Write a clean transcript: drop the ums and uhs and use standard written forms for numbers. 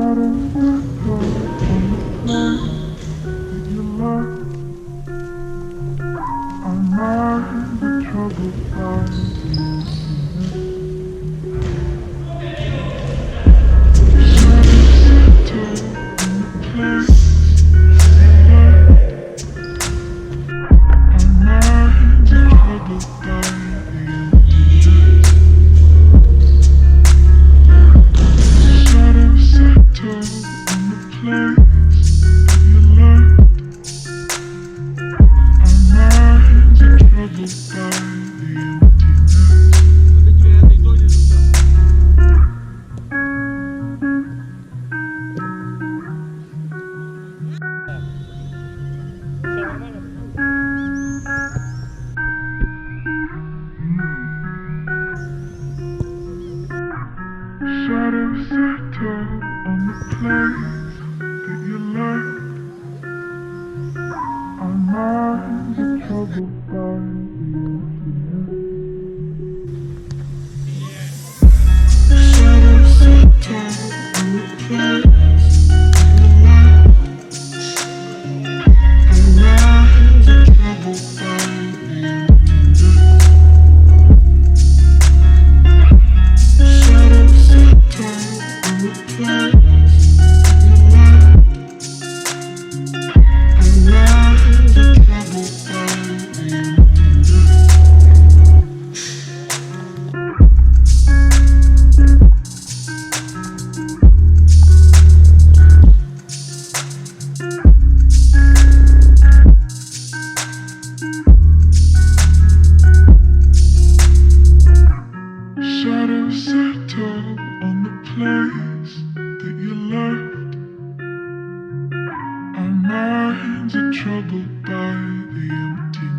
Shadows settle on the place that you left. Our minds are troubled by the emptiness. Shadows settle on the place that you left. Our minds are troubled by the emptiness. Shadows settle on the place. Shadows settle on the place that you left. Our minds are troubled by the emptiness.